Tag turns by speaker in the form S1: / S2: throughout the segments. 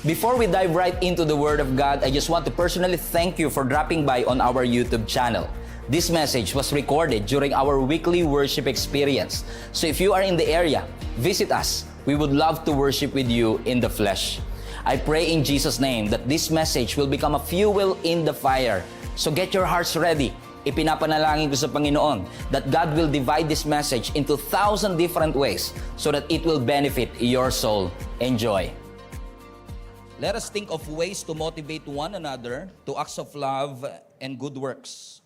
S1: Before we dive right into the Word of God, I just want to personally thank you for dropping by on our YouTube channel. This message was recorded during our weekly worship experience. So if you are in the area, visit us. We would love to worship with you in the flesh. I pray in Jesus' name that this message will become a fuel in the fire. So get your hearts ready. Ipinapanalangin ko sa Panginoon that God will divide this message into 1,000 different ways so that it will benefit your soul. Enjoy. Let us think of ways to motivate one another to acts of love and good works.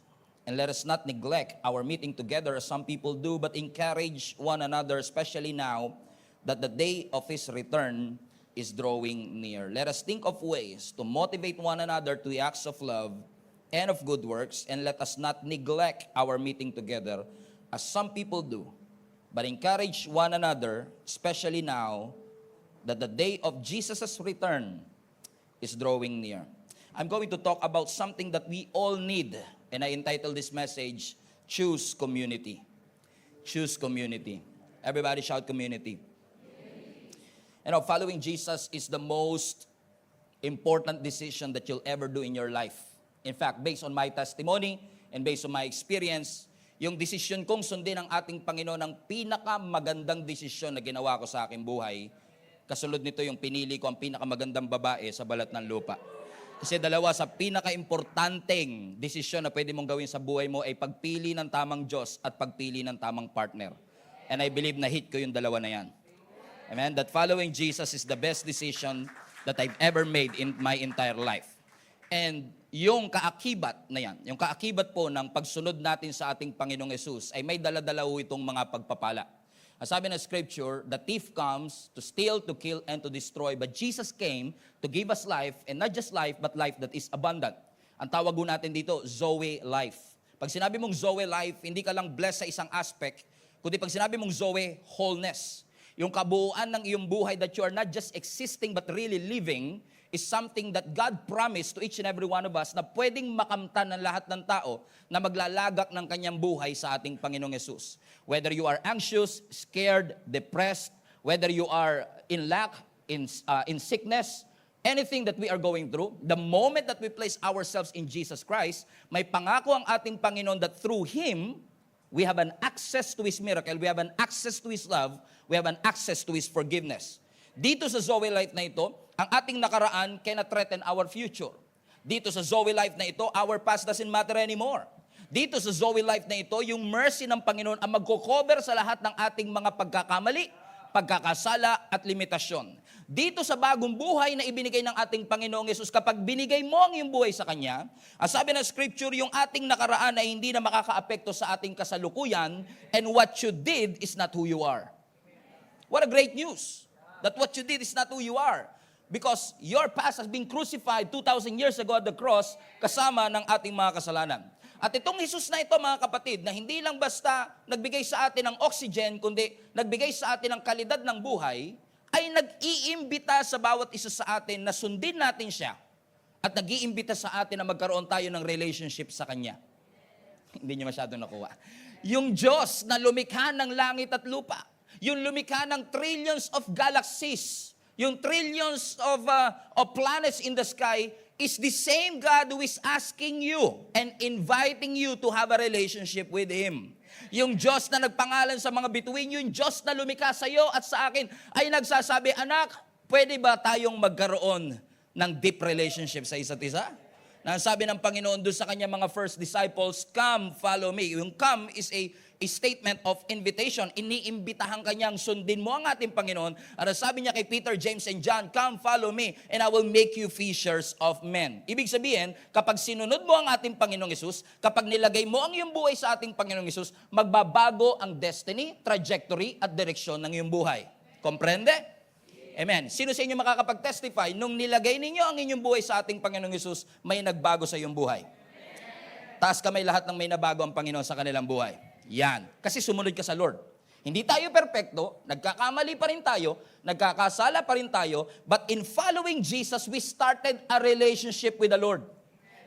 S1: And let us not neglect our meeting together as some people do, but encourage one another, especially now that the day of His return is drawing near. Let us think of ways to motivate one another to the acts of love and of good works, and let us not neglect our meeting together as some people do, but encourage one another, especially now that the day of Jesus' return is drawing near. I'm going to talk about something that we all need, and I entitled this message, Choose Community. Choose community. Everybody shout community. You know, following Jesus is the most important decision that you'll ever do in your life. In fact, based on my testimony and based on my experience, yung desisyon kong sundin ang ating Panginoon ang pinakamagandang desisyon na ginawa ko sa aking buhay. Kasunod nito yung pinili ko ang pinakamagandang babae sa balat ng lupa. Kasi dalawa sa pinaka-importanteng desisyon na pwede mong gawin sa buhay mo ay pagpili ng tamang Diyos at pagpili ng tamang partner. And I believe na hit ko yung dalawa na yan. Amen? That following Jesus is the best decision that I've ever made in my entire life. And yung kaakibat na yan, yung kaakibat po ng pagsunod natin sa ating Panginoong Yesus ay may dala-dala ho itong mga pagpapala. Ang sabi ng Scripture, the thief comes to steal, to kill, and to destroy. But Jesus came to give us life, and not just life, but life that is abundant. Ang tawag po natin dito, Zoe life. Pag sinabi mong Zoe life, hindi ka lang blessed sa isang aspect, kundi pag sinabi mong Zoe, wholeness. Yung kabuuan ng iyong buhay that you are not just existing but really living is something that God promised to each and every one of us na pwedeng makamtan ng lahat ng tao na maglalagak ng kanyang buhay sa ating Panginoong Yesus. Whether you are anxious, scared, depressed, whether you are in lack, in sickness, anything that we are going through, the moment that we place ourselves in Jesus Christ, may pangako ang ating Panginoon that through Him, we have an access to His miracle, we have an access to His love, we have an access to His forgiveness. Dito sa Zoe life na ito, ang ating nakaraan cannot threaten our future. Dito sa Zoe life na ito, our past doesn't matter anymore. Dito sa Zoe life na ito, yung mercy ng Panginoon ang magko-cover sa lahat ng ating mga pagkakamali, pagkakasala at limitasyon. Dito sa bagong buhay na ibinigay ng ating Panginoong Yesus, kapag binigay mo ang iyong buhay sa Kanya, ang sabi ng Scripture, yung ating nakaraan ay hindi na makakaapekto sa ating kasalukuyan, and what you did is not who you are. What a great news! That what you did is not who you are. Because your past has been crucified 2,000 years ago at the cross kasama ng ating mga kasalanan. At itong Jesus na ito, mga kapatid, na hindi lang basta nagbigay sa atin ng oxygen, kundi nagbigay sa atin ng kalidad ng buhay, ay nag-iimbita sa bawat isa sa atin na sundin natin siya at nag-iimbita sa atin na magkaroon tayo ng relationship sa Kanya. Hindi niyo masyadong nakuha. Yung Diyos na lumikha ng langit at lupa, yung lumikha ng trillions of galaxies, yung trillions of planets in the sky, is the same God who is asking you and inviting you to have a relationship with Him. Yung Diyos na nagpangalan sa mga bituin, yung Diyos na lumikha sa iyo at sa akin, ay nagsasabi, anak, pwede ba tayong magkaroon ng deep relationship sa isa't isa? Na sabi ng Panginoon doon sa kanya mga first disciples, come, follow me. Yung come is a statement of invitation. Iniimbitahan kanyang sundin mo ang ating Panginoon. At sabi niya kay Peter, James, and John, come, follow me, and I will make you fishers of men. Ibig sabihin, kapag sinunod mo ang ating Panginoong Yesus, kapag nilagay mo ang iyong buhay sa ating Panginoong Yesus, magbabago ang destiny, trajectory, at direksyon ng iyong buhay. Komprende? Amen. Sino sa inyo makakapag-testify, nung nilagay ninyo ang inyong buhay sa ating Panginoong Yesus, may nagbago sa iyong buhay? Taas kamay lahat ng may nabago ang Panginoon sa kanilang buhay. Yan. Kasi sumunod ka sa Lord. Hindi tayo perpekto, nagkakamali pa rin tayo, nagkakasala pa rin tayo, but in following Jesus, we started a relationship with the Lord.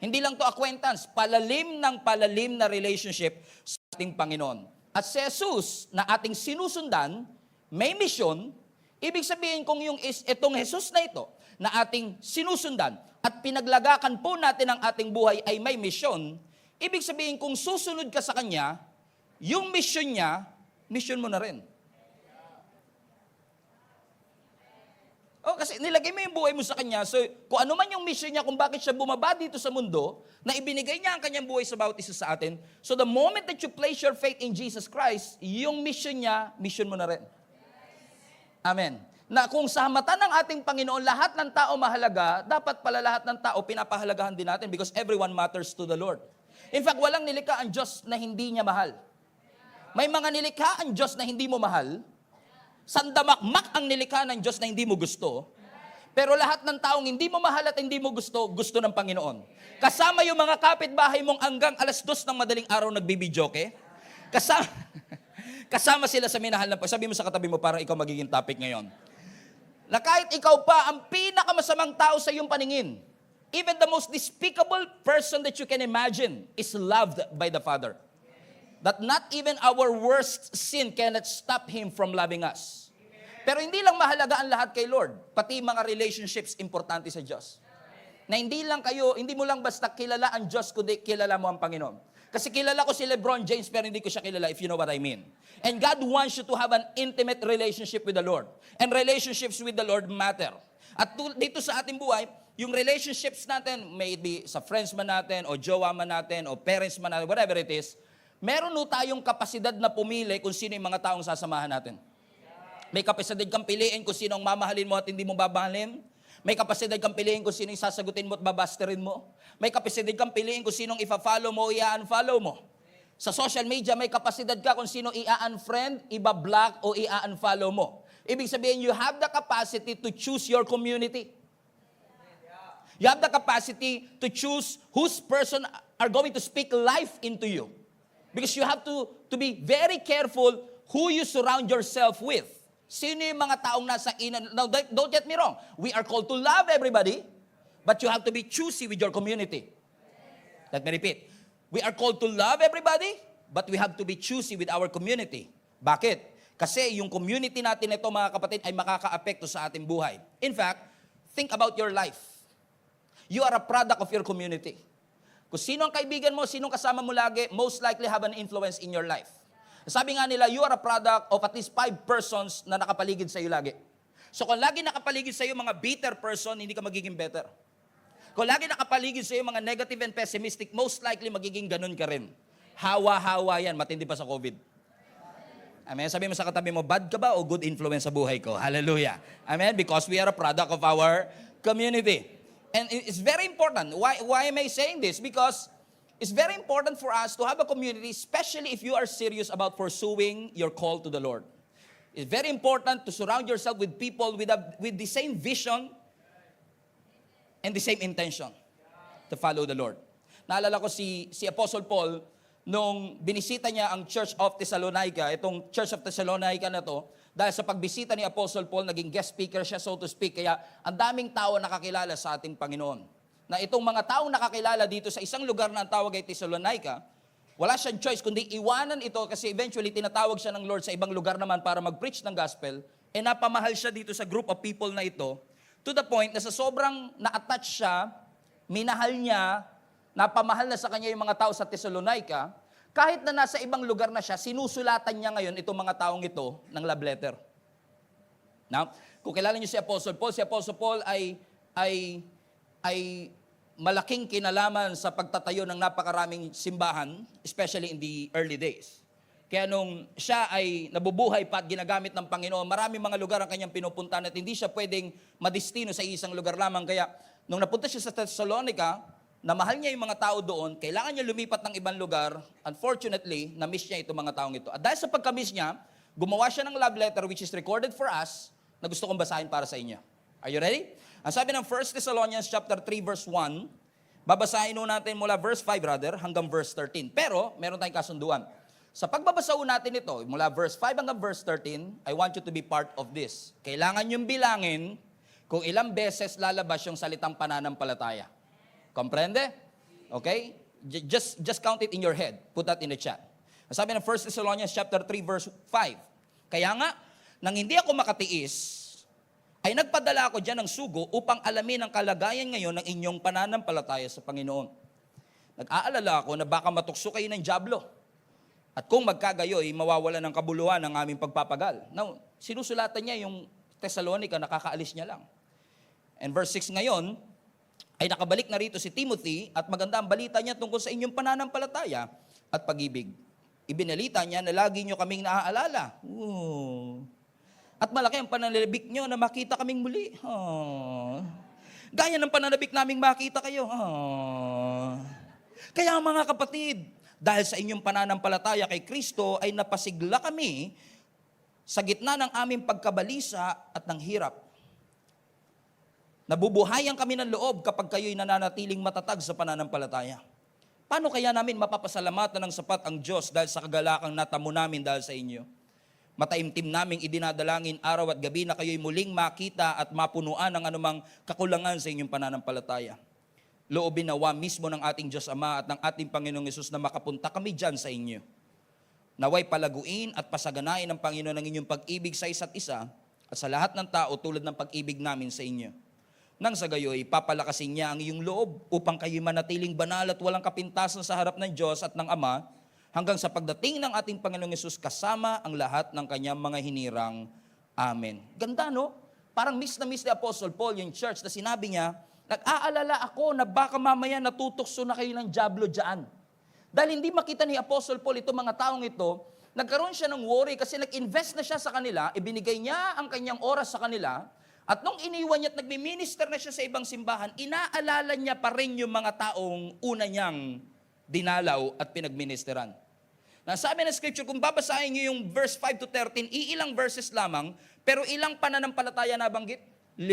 S1: Hindi lang to acquaintance, palalim na relationship sa ating Panginoon. At si Jesus na ating sinusundan, may mission. Ibig sabihin kung itong Jesus na ito, na ating sinusundan at pinaglagakan po natin ang ating buhay ay may misyon, ibig sabihin kung susunod ka sa Kanya, yung mission niya, mission mo na rin. Oh, kasi nilagay mo yung buhay mo sa Kanya, so kung ano man yung mission niya, kung bakit siya bumaba dito sa mundo, na ibinigay niya ang Kanyang buhay sa bawat isa sa atin, so the moment that you place your faith in Jesus Christ, yung mission niya, mission mo na rin. Amen. Na kung sa mata ng ating Panginoon, lahat ng tao mahalaga, dapat pala lahat ng tao pinapahalagahan din natin because everyone matters to the Lord. In fact, walang nilikha ang Diyos na hindi niya mahal. May mga nilikha ang Diyos na hindi mo mahal, sandamakmak ang nilikha ng Diyos na hindi mo gusto, pero lahat ng taong hindi mo mahal at hindi mo gusto, gusto ng Panginoon. Kasama yung mga kapitbahay mong hanggang 2:00 ng madaling araw nagbibidyoke, kasama sila sa minahal na sabi mo sa katabi mo, parang ikaw magiging topic ngayon. Na kahit ikaw pa, ang pinakamasamang tao sa iyong paningin, even the most despicable person that you can imagine is loved by the Father. That not even our worst sin cannot stop Him from loving us. Pero hindi lang mahalaga ang lahat kay Lord, pati mga relationships importante sa Diyos. Na hindi mo lang basta kilala ang Diyos, kundi kilala mo ang Panginoon. Kasi kilala ko si LeBron James, pero hindi ko siya kilala, if you know what I mean. And God wants you to have an intimate relationship with the Lord. And relationships with the Lord matter. At dito sa ating buhay, yung relationships natin, may it be sa friends man natin, o jowa man natin, o parents man natin, whatever it is, meron tayong kapasidad na pumili kung sino yung mga taong sasamahan natin. May kapasidad kang piliin kung sino ang mamahalin mo at hindi mo babahalin. May kapasidad kang piliin kung sino yung sasagutin mo at babasterin mo. May kapasidad kang piliin kung sino i-follow mo o i-unfollow mo. Sa social media, may kapasidad ka kung sino i-unfriend, i-block o i-unfollow mo. Ibig sabihin, you have the capacity to choose your community. You have the capacity to choose whose person are going to speak life into you. Because you have to be very careful who you surround yourself with. Sino yung mga taong nasa inan? Now, don't get me wrong. We are called to love everybody, but you have to be choosy with your community. Let me repeat. We are called to love everybody, but we have to be choosy with our community. Bakit? Kasi yung community natin ito, mga kapatid, ay makaka-apekto sa ating buhay. In fact, think about your life. You are a product of your community. Kung sino ang kaibigan mo, sino kasama mo lagi, most likely have an influence in your life. Sabi nga nila, you are a product of at least 5 persons na nakapaligid sa iyo lagi. So kung lagi nakapaligid sa iyo mga bitter person, hindi ka magiging better. Kung lagi nakapaligid sa iyo mga negative and pessimistic, most likely magiging ganun ka rin. Hawa-hawa yan, matindi pa sa COVID. Amen? Sabi mo sa katabi mo, bad ka ba o good influence sa buhay ko? Hallelujah. Amen? Because we are a product of our community. And it's very important. Why am I saying this? Because it's very important for us to have a community, especially if you are serious about pursuing your call to the Lord. It's very important to surround yourself with people with the same vision and the same intention to follow the Lord. Naalala ko si Apostle Paul, nung binisita niya ang Church of Thessalonica, itong Church of Thessalonica na to, dahil sa pagbisita ni Apostle Paul, naging guest speaker siya, so to speak, kaya ang daming tao nakakilala sa ating Panginoon. Na itong mga taong nakakilala dito sa isang lugar na ang tawag ay Thessalonica, wala siyang choice kundi iwanan ito kasi eventually tinatawag siya ng Lord sa ibang lugar naman para mag-preach ng gospel, napamahal siya dito sa group of people na ito, to the point na sa sobrang na-attach siya, minahal niya, napamahal na sa kanya yung mga tao sa Thessalonica, kahit na nasa ibang lugar na siya, sinusulatan niya ngayon itong mga taong ito ng love letter. Now, kung kilala niyo si Apostle Paul ay malaking kinalaman sa pagtatayo ng napakaraming simbahan, especially in the early days. Kaya nung siya ay nabubuhay pa at ginagamit ng Panginoon, maraming mga lugar ang kanyang pinupuntahan at hindi siya pwedeng madistino sa isang lugar lamang. Kaya nung napunta siya sa Thessalonica, na mahal niya yung mga tao doon, kailangan niya lumipat ng ibang lugar. Unfortunately, na-miss niya itong mga taong ito. At dahil sa pagka-miss niya, gumawa siya ng love letter which is recorded for us na gusto kong basahin para sa inyo. Are you ready? Ang sabi ng 1 Thessalonians chapter 3 verse 1, babasahin natin mula verse 5 hanggang verse 13. Pero, meron tayong kasunduan. Sa pagbabasa natin ito, mula verse 5 hanggang verse 13, I want you to be part of this. Kailangan yung bilangin kung ilang beses lalabas yung salitang pananampalataya. Comprende? Okay? Just count it in your head. Put that in the chat. Ang sabi ng 1 Thessalonians chapter 3 verse 5, kaya nga, nang hindi ako makatiis,
S2: ay nagpadala ako dyan ng sugo upang alamin ang kalagayan ngayon ng inyong pananampalataya sa Panginoon. Nag-aalala ako na baka matukso kayo ng dyablo. At kung magkagayoy, mawawala ng kabuluhan ang aming pagpapagal. Now, sinusulatan niya yung Thessalonica, nakakaalis niya lang. And verse 6 ngayon, ay nakabalik na rito si Timothy at maganda ang balita niya tungkol sa inyong pananampalataya at pag-ibig. Ibinalita niya na lagi niyo kaming naaalala. At malaki ang pananalibik niyo na makita kaming muli. Gaya ng pananalibik naming makita kayo. Kaya mga kapatid, dahil sa inyong pananampalataya kay Kristo ay napasigla kami sa gitna ng aming pagkabalisa at ng hirap. Nabubuhayan kami ng loob kapag kayo'y nananatiling matatag sa pananampalataya. Paano kaya namin mapapasalamatan ng sapat ang Diyos dahil sa kagalakang natamo namin dahil sa inyo? Mataimtim naming idinadalangin araw at gabi na kayo'y muling makita at mapunuan ng anumang kakulangan sa inyong pananampalataya. Loobin nawa mismo ng ating Diyos Ama at ng ating Panginoong Hesus na makapunta kami dyan sa inyo. Naway palaguin at pasaganain ng Panginoon ng inyong pag-ibig sa isa't isa at sa lahat ng tao tulad ng pag-ibig namin sa inyo. Nang sa gayoy, papalakasin niya ang iyong loob upang kayo'y manatiling banal at walang kapintasan sa harap ng Diyos at ng Ama hanggang sa pagdating ng ating Panginoong Hesus kasama ang lahat ng kanyang mga hinirang. Amen. Ganda, no? Parang miss na miss ni Apostle Paul yung church na sinabi niya, nag-aalala ako na baka mamaya natutokso na kayo ng dyablo dyan. Dahil hindi makita ni Apostle Paul itong mga taong ito, nagkaroon siya ng worry kasi nag-invest na siya sa kanila, ibinigay niya ang kanyang oras sa kanila, at nung iniwan niya at nagmi-minister na siya sa ibang simbahan, inaalala niya pa rin yung mga taong una niyang dinalaw at pinagministeran. Nasabi ng scripture, kung babasahin niyo yung verse 5 to 13, iilang verses lamang, pero ilang pananampalataya nabanggit? 5.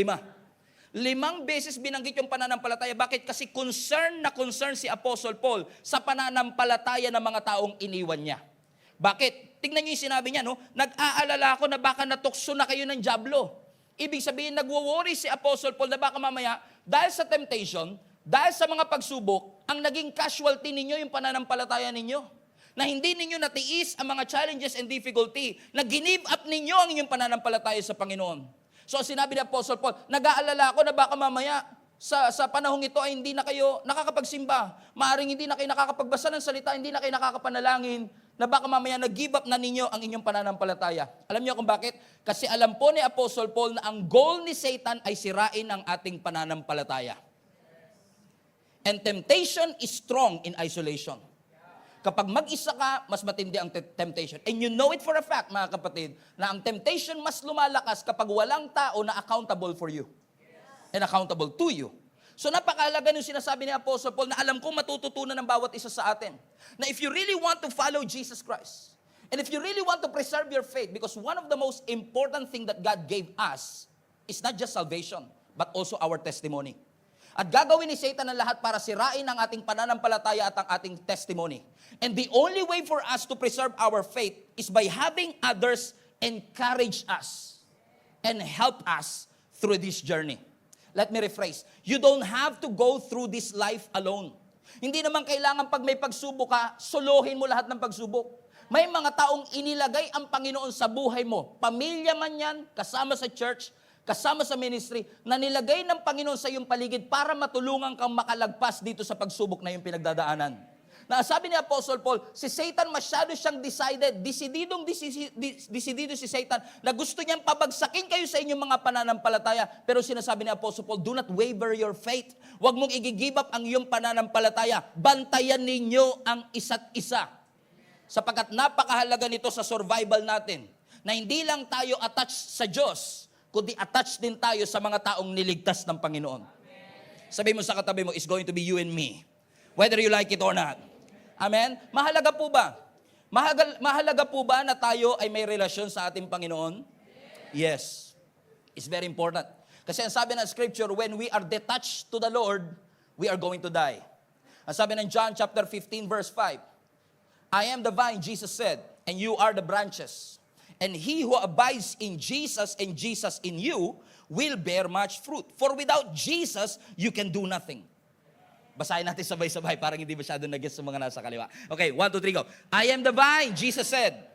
S2: 5 beses binanggit yung pananampalataya. Bakit? Kasi concern si Apostle Paul sa pananampalataya ng mga taong iniwan niya. Bakit? Tingnan niyo yung sinabi niya, no? Nag-aalala ako na baka natukso na kayo ng dyablo. Ibig sabihin, nagwo-worry si Apostle Paul na baka mamaya, dahil sa temptation, dahil sa mga pagsubok, ang naging casualty ninyo yung pananampalataya ninyo. Na hindi ninyo natiis ang mga challenges and difficulty. Na give up ninyo ang inyong pananampalataya sa Panginoon. So sinabi ni Apostle Paul, nag-aalala ako na baka mamaya sa panahong ito ay hindi na kayo nakakapagsimba. Maaring hindi na kayo nakakapagbasa ng salita, hindi na kayo nakakapanalangin, na baka mamaya nag-give up na ninyo ang inyong pananampalataya. Alam niyo kung bakit? Kasi alam po ni Apostle Paul na ang goal ni Satan ay sirain ang ating pananampalataya. And temptation is strong in isolation. Kapag mag-isa ka, mas matindi ang temptation. And you know it for a fact, mga kapatid, na ang temptation mas lumalakas kapag walang tao na accountable for you. And accountable to you. So napakahalaga yung sinasabi ni Apostle Paul na alam kong matututunan ng bawat isa sa atin. Na if you really want to follow Jesus Christ, and if you really want to preserve your faith, because one of the most important thing that God gave us is not just salvation, but also our testimony. At gagawin ni Satan ang lahat para sirain ang ating pananampalataya at ang ating testimony. And the only way for us to preserve our faith is by having others encourage us and help us through this journey. Let me rephrase. You don't have to go through this life alone. Hindi naman kailangan pag may pagsubok ka, solohin mo lahat ng pagsubok. May mga taong inilagay ang Panginoon sa buhay mo. Pamilya man yan, kasama sa church, kasama sa ministry, na nilagay ng Panginoon sa iyong paligid para matulungan kang makalagpas dito sa pagsubok na iyong pinagdadaanan. Na sabi ni Apostle Paul, si Satan masyado siyang desidido si Satan na gusto niyang pabagsakin kayo sa inyong mga pananampalataya. Pero sinasabi ni Apostle Paul, do not waver your faith. Huwag mong i-give up ang iyong pananampalataya. Bantayan ninyo ang isa't isa. Sapagkat napakahalaga nito sa survival natin, na hindi lang tayo attached sa Diyos, kundi attached din tayo sa mga taong niligtas ng Panginoon. Sabi mo sa katabi mo, it's going to be you and me. Whether you like it or not. Amen? Mahalaga po ba? Mahalaga po ba na tayo ay may relasyon sa ating Panginoon? Yes. It's very important. Kasi ang sabi ng Scripture, when we are detached to the Lord, we are going to die. Ang sabi ng John chapter 15 verse 5, I am the vine, Jesus said, and you are the branches. And he who abides in Jesus and Jesus in you will bear much fruit. For without Jesus, you can do nothing. Basahin natin sabay-sabay, parang hindi masyado nag-gets sa mga nasa kaliwa. Okay, 1, 2, 3, go. I am the vine, Jesus said,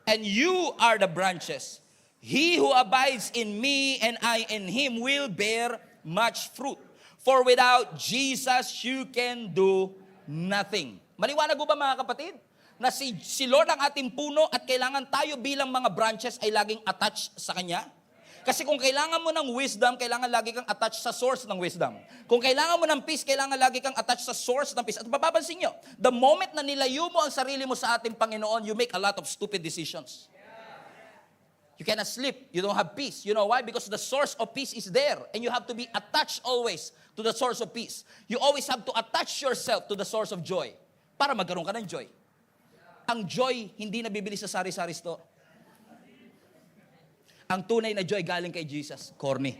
S2: and you are the branches. He who abides in me and I in him will bear much fruit. For without Jesus, you can do nothing. Maliwanag po ba mga kapatid? Na si Lord ang ating puno at kailangan tayo bilang mga branches ay laging attached sa Kanya? Kasi kung kailangan mo ng wisdom, kailangan lagi kang attached sa source ng wisdom. Kung kailangan mo ng peace, kailangan lagi kang attached sa source ng peace. At mapapansin nyo, the moment na nilayo mo ang sarili mo sa ating Panginoon, you make a lot of stupid decisions. You cannot sleep. You don't have peace. You know why? Because the source of peace is there. And you have to be attached always to the source of peace. You always have to attach yourself to the source of joy para magkaroon ka ng joy. Ang joy, hindi nabibili sa sari-sari store. Ang tunay na joy galing kay Jesus. Corny.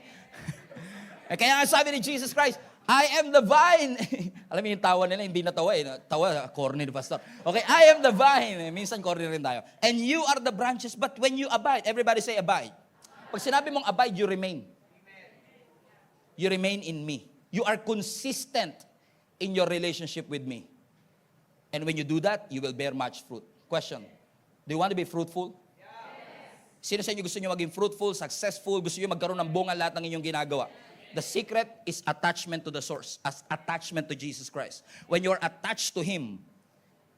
S2: Kaya nga sabi ni Jesus Christ, I am the vine. Alam mo yung tawa nila, hindi natawa eh. Tawa, corny ni pastor. Okay, I am the vine. Minsan corny rin tayo. And you are the branches, but when you abide, everybody say abide. Pag sinabi mong abide, you remain. You remain in me. You are consistent in your relationship with me. And when you do that, you will bear much fruit. Question, do you want to be fruitful? Sino sa inyo gusto nyo maging fruitful, successful, gusto nyo magkaroon ng bunga lahat ng inyong ginagawa? The secret is attachment to the source, as attachment to Jesus Christ. When you're attached to Him,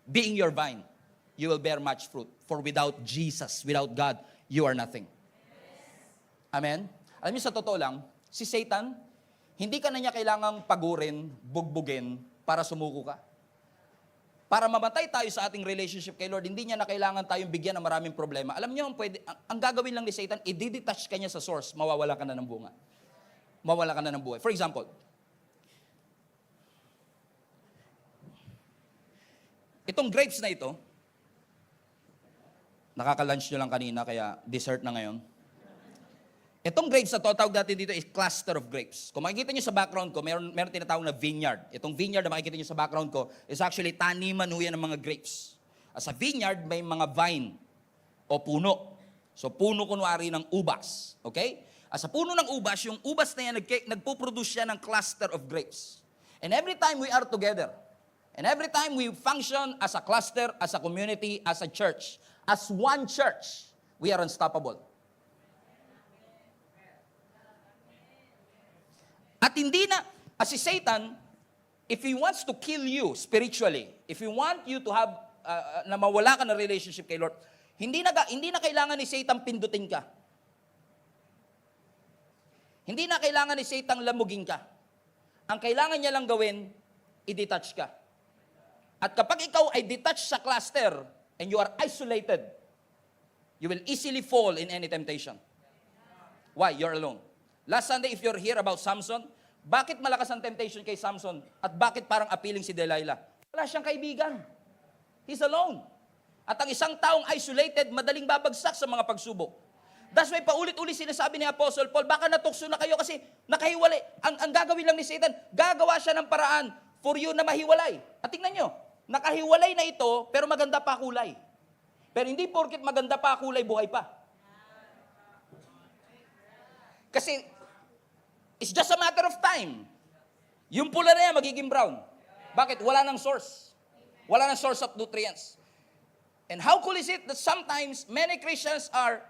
S2: being your vine, you will bear much fruit. For without Jesus, without God, you are nothing. Amen? Alam niyo sa totoo lang, si Satan, hindi ka na niya kailangang pagurin, bugbugin, para sumuko ka. Para mamatay tayo sa ating relationship kay Lord, hindi niya na kailangan tayong bigyan ng maraming problema. Alam niyo, ang gagawin lang ni Satan, i-detach ka niya sa source, mawawala ka na ng bunga. Mawawala ka na ng buhay. For example, itong grapes na ito, nakaka-lunch nyo lang kanina, kaya dessert na ngayon. Itong grapes na to, tawag natin dito is cluster of grapes. Kung makikita nyo sa background ko, meron tinatawag na vineyard. Itong vineyard na makikita nyo sa background ko is actually taniman ho yan ng mga grapes. As a vineyard, may mga vine o puno. So puno kunwari ng ubas. Okay? As a puno ng ubas, yung ubas na yan, nagpo-produce siya ng cluster of grapes. And every time we are together, and every time we function as a cluster, as a community, as a church, as one church, we are unstoppable. At hindi na, as si Satan, if he wants to kill you spiritually, if he want you to have, na mawala ka ng relationship kay Lord, hindi na kailangan ni Satan pindutin ka. Hindi na kailangan ni Satan lamugin ka. Ang kailangan niya lang gawin, i-detach ka. At kapag ikaw ay detached sa cluster, and you are isolated, you will easily fall in any temptation. Why? You're alone. Last Sunday, if you're here about Samson, bakit malakas ang temptation kay Samson? At bakit parang appealing si Delilah? Wala siyang kaibigan. He's alone. At ang isang taong isolated, madaling babagsak sa mga pagsubok. That's why paulit-ulit sinasabi ni Apostle Paul, baka natukso na kayo kasi nakahiwalay. Ang gagawin lang ni Satan, gagawa siya ng paraan for you na mahiwalay. At tingnan nyo, nakahiwalay na ito, pero maganda pa kulay. Pero hindi porket maganda pa kulay, buhay pa. Kasi, it's just a matter of time. Yung pula na yan, magiging brown. Bakit? Wala nang source. Wala nang source of nutrients. And how cool is it that sometimes many Christians are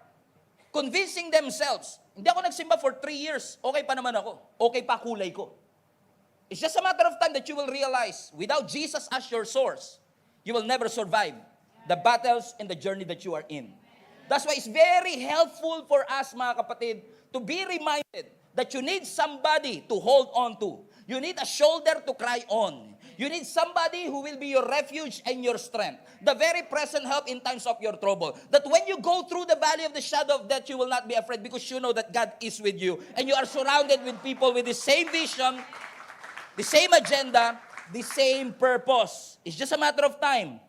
S2: convincing themselves, hindi ako nagsimba for 3 years, okay pa naman ako. Okay pa kulay ko. It's just a matter of time that you will realize, without Jesus as your source, you will never survive the battles and the journey that you are in. That's why it's very helpful for us, mga kapatid, to be reminded that you need somebody to hold on to. You need a shoulder to cry on. You need somebody who will be your refuge and your strength. The very present help in times of your trouble. That when you go through the valley of the shadow of death, you will not be afraid because you know that God is with you. And you are surrounded with people with the same vision, the same agenda, the same purpose. It's just a matter of time.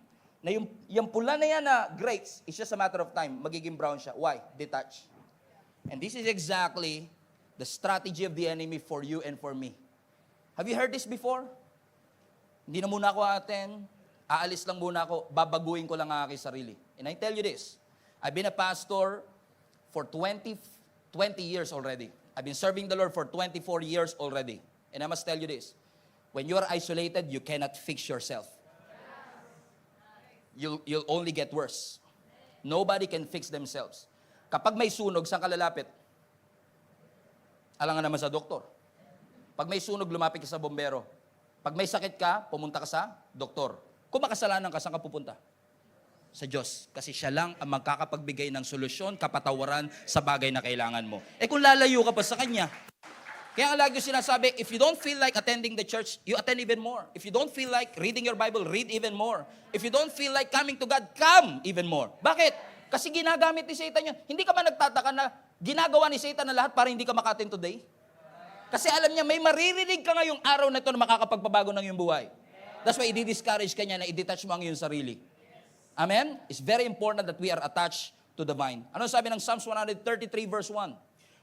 S2: Na yung pula na yan na grapes, it's just a matter of time. Magiging brown siya. Why? Detach. And this is exactly the strategy of the enemy for you and for me. Have you heard this before? Hindi na muna ako attend, aalis lang muna ako, babaguhin ko lang ang aking sarili. And I tell you this, I've been a pastor for 20 years already. I've been serving the Lord for 24 years already. And I must tell you this, when you are isolated, you cannot fix yourself. You'll only get worse. Nobody can fix themselves. Kapag may sunog, saan ka lalapit? Alangan naman sa doktor. Pag may sunog, lumapit ka sa bombero. Pag may sakit ka, pumunta ka sa doktor. Kung makasalanan ka, saan ka pupunta? Sa Diyos. Kasi siya lang ang magkakapagbigay ng solusyon, kapatawaran sa bagay na kailangan mo. Eh kung lalayo ka pa sa Kanya, kaya ang lagi ko sinasabi, if you don't feel like attending the church, you attend even more. If you don't feel like reading your Bible, read even more. If you don't feel like coming to God, come even more. Bakit? Kasi ginagamit ni Satan yun. Hindi ka ba nagtataka na ginagawa ni Satan na lahat para hindi ka maka-attend today? Kasi alam niya, may maririnig ka ngayong araw na ito na makakapagpabago ng iyong buhay. That's why i-discourage ka niya na i-detach mo ang iyong sarili. Amen? It's very important that we are attached to the vine. Ano sabi ng Psalms 133 verse 1?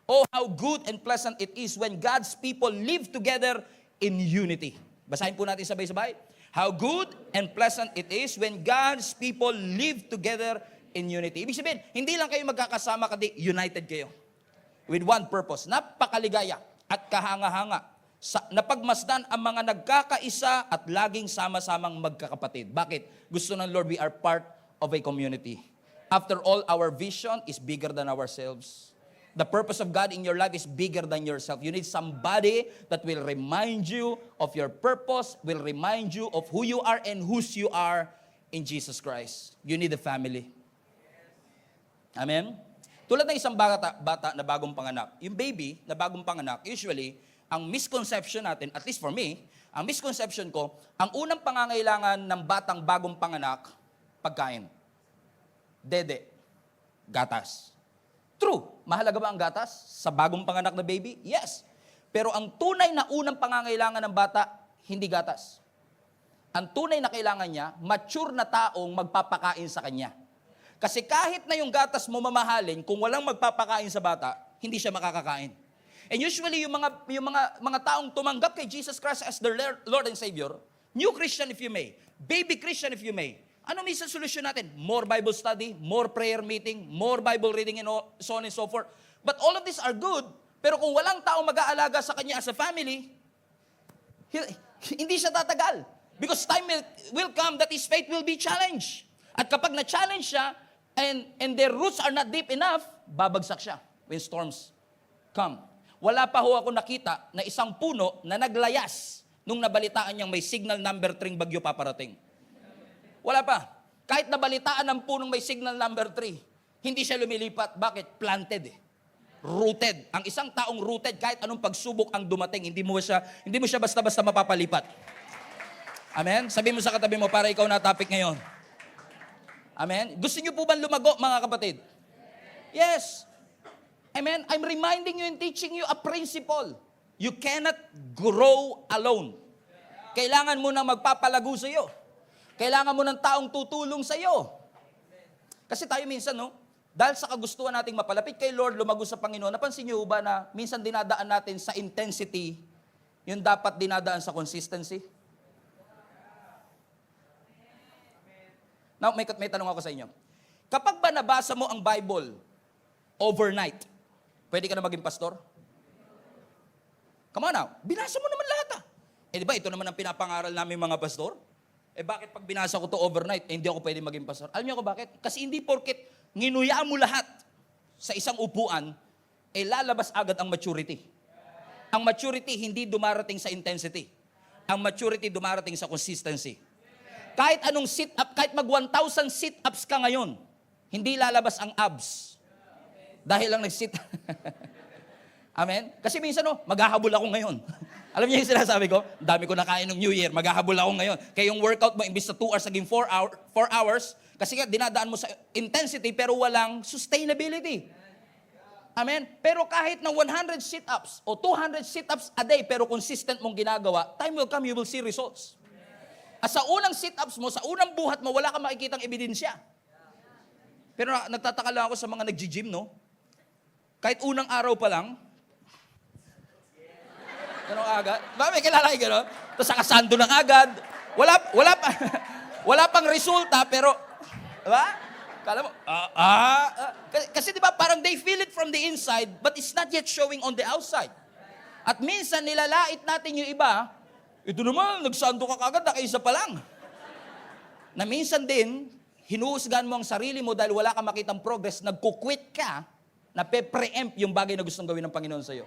S2: Oh, how good and pleasant it is when God's people live together in unity. Basahin po natin sabay-sabay. How good and pleasant it is when God's people live together in unity. Ibig sabihin, hindi lang kayo magkakasama, kundi united kayo. With one purpose. Napakaligaya at kahanga-hanga. Napagmasdan ang mga nagkakaisa at laging sama-samang magkakapatid. Bakit? Gusto ng Lord, we are part of a community. After all, our vision is bigger than ourselves. The purpose of God in your life is bigger than yourself. You need somebody that will remind you of your purpose, will remind you of who you are and whose you are in Jesus Christ. You need a family. Amen? Tulad ng isang bata na bagong panganak. Yung baby na bagong panganak, usually, ang misconception natin, at least for me, ang misconception ko, ang unang pangangailangan ng batang bagong panganak, pagkain. Dede. Gatas. True. Mahalaga ba ang gatas sa bagong panganak na baby? Yes. Pero ang tunay na unang pangangailangan ng bata, hindi gatas. Ang tunay na kailangan niya, mature na taong magpapakain sa kanya. Kasi kahit na yung gatas mo mamahalin, kung walang magpapakain sa bata, hindi siya makakakain. And usually, yung mga taong tumanggap kay Jesus Christ as their Lord and Savior, new Christian if you may, baby Christian if you may, ano minsan solusyon natin? More Bible study, more prayer meeting, more Bible reading, and so on and so forth. But all of these are good, pero kung walang taong mag-aalaga sa kanya as a family, hindi siya tatagal. Because time will come that his faith will be challenged. At kapag na-challenge siya, and their roots are not deep enough, babagsak siya when storms come. Wala pa ho ako nakita na isang puno na naglayas nung nabalitaan niyang may signal number 3 bagyo paparating. Wala pa. Kahit nabalitaan ng punong may signal number 3, hindi siya lumilipat. Bakit? Planted eh. Rooted. Ang isang taong rooted, kahit anong pagsubok ang dumating, hindi mo siya basta-basta mapapalipat. Amen? Sabi mo sa katabi mo, para ikaw na topic ngayon. Amen? Gusto niyo po ba lumago, mga kapatid? Yes. Amen? I'm reminding you and teaching you a principle. You cannot grow alone. Kailangan mo nang magpapalago sa iyo. Kailangan mo ng taong tutulong sa iyo. Kasi tayo minsan, dahil sa kagustuhan nating mapalapit kay Lord, lumago sa Panginoon, napansin niyo ba na minsan dinadaan natin sa intensity, yung dapat dinadaan sa consistency? Now, may tanong ako sa inyo. Kapag ba nabasa mo ang Bible overnight, pwede ka na maging pastor? Come on now, binasa mo naman lahat . Eh di ba, ito naman ang pinapangaral namin mga pastor? Eh bakit pag binasa ko to overnight, hindi ako pwede maging pastor? Alam niyo ko bakit? Kasi hindi porket nginuya mo lahat sa isang upuan, eh lalabas agad ang maturity. Ang maturity hindi dumarating sa intensity. Ang maturity dumarating sa consistency. Kahit anong sit-up, kahit mag 1,000 sit-ups ka ngayon, hindi lalabas ang abs. Dahil lang nag-sit. Amen? Kasi minsan, maghahabol ako ngayon. Alam niyo yung sinasabi ko? Dami ko nakain ng New Year, maghahabol ako ngayon. Kaya yung workout mo, imbis na 2 hours, naging 4 hours, kasi nga dinadaan mo sa intensity, pero walang sustainability. Amen? Pero kahit na 100 sit-ups o 200 sit-ups a day, pero consistent mong ginagawa, time will come, you will see results. At sa unang sit-ups mo, sa unang buhat mo, wala kang makikitang ebidensya. Pero nagtataka lang ako sa mga nag-gym, Kahit unang araw pa lang, ganun agad. Ba, may kilala kayo gano'n? Tapos nakasando ng agad. Wala pang resulta, pero, diba? Kala mo, kasi diba, parang they feel it from the inside, but it's not yet showing on the outside. At minsan, nilalait natin yung iba, ito naman, nagsando ka kagad, nakaisa pa lang. Na minsan din, hinuhusgahan mo ang sarili mo dahil wala kang makitang progress, nagkukwit ka, Nape-preempt yung bagay na gustong gawin ng Panginoon sa'yo.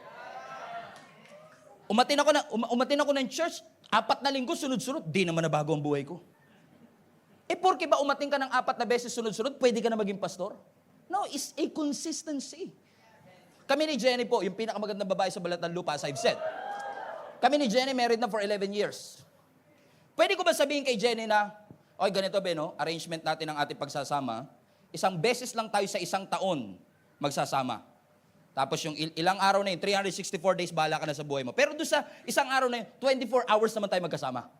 S2: Umatin ako ng church, 4 na linggo, sunod-sunod, di naman nabago ang buhay ko. Porke ba umating ka ng 4 na beses sunod-sunod, pwede ka na maging pastor? No, it's a consistency. Kami ni Jenny po, yung pinakamagandang babae sa balat ng lupa, as I've said. Kami ni Jenny married na for 11 years. Pwede ko ba sabihin kay Jenny na, oy, ganito ba, no? Arrangement natin ng ating pagsasama, 1 beses lang tayo sa 1 taon magsasama. Tapos yung ilang araw na yun, 364 days, bahala ka na sa buhay mo. Pero doon sa 1 araw na yun, 24 hours naman tayo magkasama.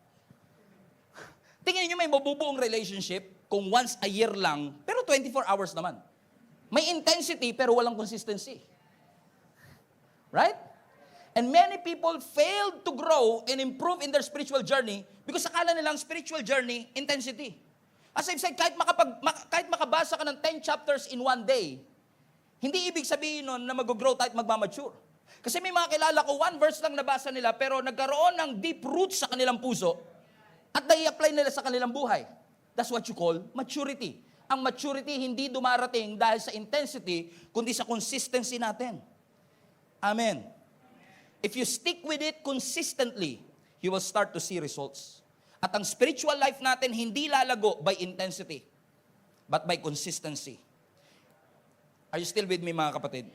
S2: Tingnan niyo may mabubuong relationship kung once a year lang, pero 24 hours naman. May intensity, pero walang consistency. Right? And many people failed to grow and improve in their spiritual journey because akala nilang spiritual journey, intensity. As I've said, kahit makabasa ka ng 10 chapters in one day, hindi ibig sabihin nun na mag-grow tayo at magmamature. Kasi may mga kilala ko, 1 verse lang nabasa nila, pero nagkaroon ng deep roots sa kanilang puso at nai-apply nila sa kanilang buhay. That's what you call maturity. Ang maturity hindi dumarating dahil sa intensity, kundi sa consistency natin. Amen. If you stick with it consistently, you will start to see results. At ang spiritual life natin hindi lalago by intensity, but by consistency. Are you still with me, mga kapatid?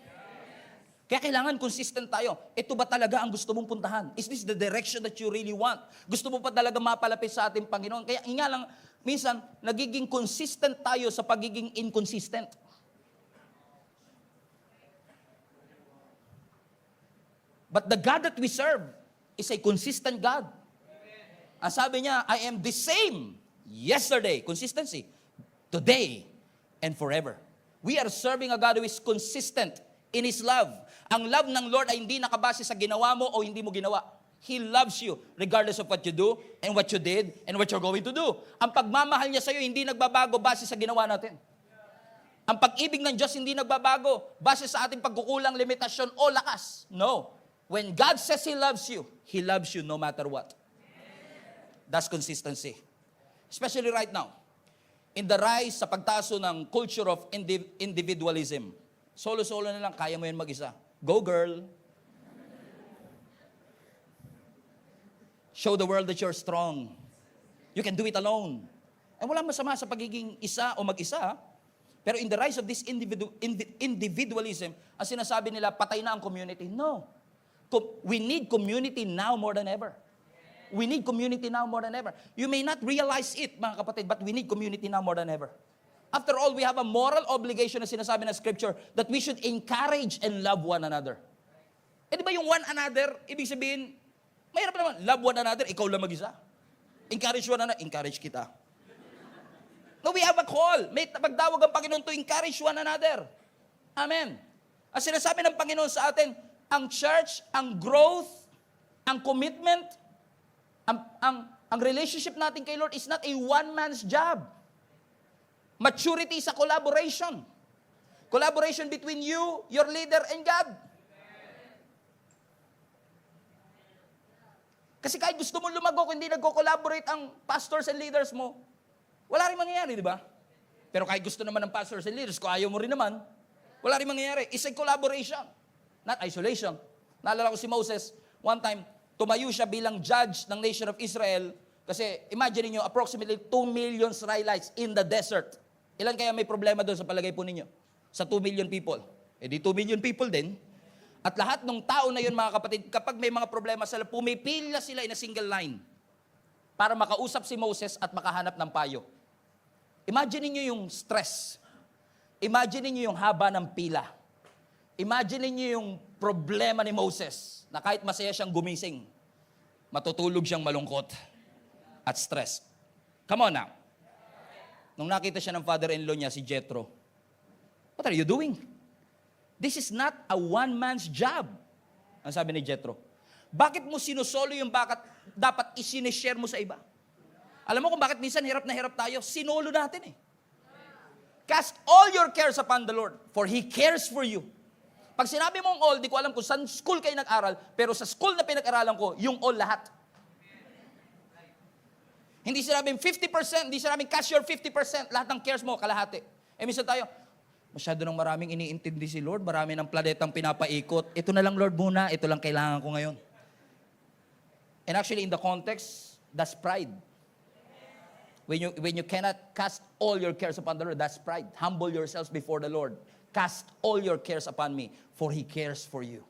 S2: Kaya kailangan consistent tayo. Ito ba talaga ang gusto mong puntahan? Is this the direction that you really want? Gusto mo pa talaga mapalapit sa ating Panginoon? Kaya nga lang, minsan, nagiging consistent tayo sa pagiging inconsistent. But the God that we serve is a consistent God. Ang sabi niya, I am the same yesterday, consistency, today, and forever. We are serving a God who is consistent in His love. Ang love ng Lord ay hindi nakabase sa ginawa mo o hindi mo ginawa. He loves you regardless of what you do and what you did and what you're going to do. Ang pagmamahal niya sa iyo hindi nagbabago base sa ginawa natin. Ang pag-ibig ng Diyos hindi nagbabago base sa ating pagkukulang, limitasyon o lakas. No. When God says He loves you no matter what. That's consistency. Especially right now. In the rise sa pagtaso ng culture of individualism. Solo-solo na lang, kaya mo yan mag-isa. Go girl. Show the world that you're strong. You can do it alone. And walang masama sa pagiging isa o mag-isa. Pero in the rise of this individualism, ang sinasabi nila, patay na ang community. No. We need community now more than ever. We need community now more than ever. You may not realize it, mga kapatid, but we need community now more than ever. After all, we have a moral obligation na sinasabi ng Scripture that we should encourage and love one another. Di ba yung one another, ibig sabihin, mahirap naman, love one another, ikaw lang mag-isa. Encourage one another, encourage kita. No, we have a call. May pagdawag ang Panginoon to encourage one another. Amen. Ang sinasabi ng Panginoon sa atin, ang church, ang growth, ang commitment, ang relationship natin kay Lord is not a one-man's job. Maturity is a collaboration. Collaboration between you, your leader, and God. Kasi kahit gusto mo lumago, kung hindi nagko-collaborate ang pastors and leaders mo, wala rin mangyayari, di ba? Pero kahit gusto naman ng pastors and leaders, kung ayaw mo rin naman, wala rin mangyayari. It's a collaboration, not isolation. Naalala ko si Moses, one time, tumayo siya bilang judge ng nation of Israel kasi imagine niyo approximately 2 million Israelites in the desert. Ilan kaya may problema doon sa palagay po ninyo? Sa 2 million people. Di 2 million people din. At lahat ng tao na yun, mga kapatid, kapag may mga problema sila, pumipila sila in a single line para makausap si Moses at makahanap ng payo. Imagine niyo yung stress. Imagine niyo yung haba ng pila. Imagine niyo yung problema ni Moses na kahit masaya siyang gumising, matutulog siyang malungkot at stress. Come on now. Nung nakita siya ng father-in-law niya, si Jethro, what are you doing? This is not a one-man's job. Ang sabi ni Jethro. Bakit mo sinusolo yung dapat isinishare mo sa iba? Alam mo kung bakit minsan hirap na hirap tayo? Sinolo natin eh. Cast all your cares upon the Lord, for He cares for you. Pag sinabi mong all, di ko alam kung saan school kayo nag-aral, pero sa school na pinag-aralan ko, yung all lahat. Hindi sinabing 50%, hindi sinabing cash your 50%, lahat ng cares mo, kalahati. Minsan tayo, Masyado nang maraming iniintindi si Lord, marami ng planetang pinapaikot. Ito na lang, Lord, muna. Ito lang kailangan ko ngayon. And actually, in the context, that's pride. When you cannot cast all your cares upon the Lord, that's pride. Humble yourselves before the Lord. Cast all your cares upon me, for He cares for you.